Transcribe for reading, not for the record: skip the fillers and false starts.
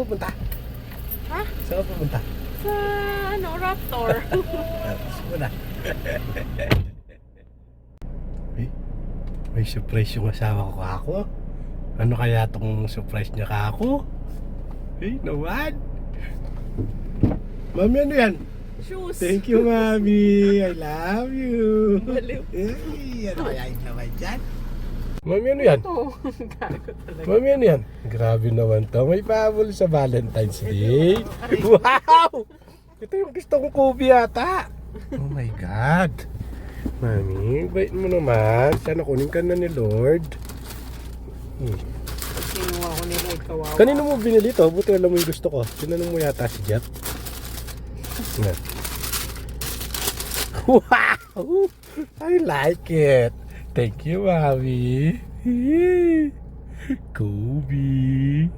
pupunta? Ha? Saan ka pupunta? Sa, Raptor. Tapos mo na. May surprise yung asawa ko kako. Ano kaya tong surprise niya kako? Naman. Mami, ano yan? Shoes. Thank you, Mami. I love you. Baliw. Ano kaya yung naman dyan? Mami, ano yan? Oo. Gago talaga. Mami, ano yan? Grabe naman to. May pahabol sa Valentine's Day. Wow! Ito yung gusto kong Kobe yata. Oh my God. Mami, bait mo naman. Sana kunin ka na ni Lord. Kinuha ko nila kawawa. Kanino mo binili to? Buti alam mo yung gusto ko. Tinanong mo yata si Jeff. Yan. Wow! I like it. Thank you, Mami. Kobe.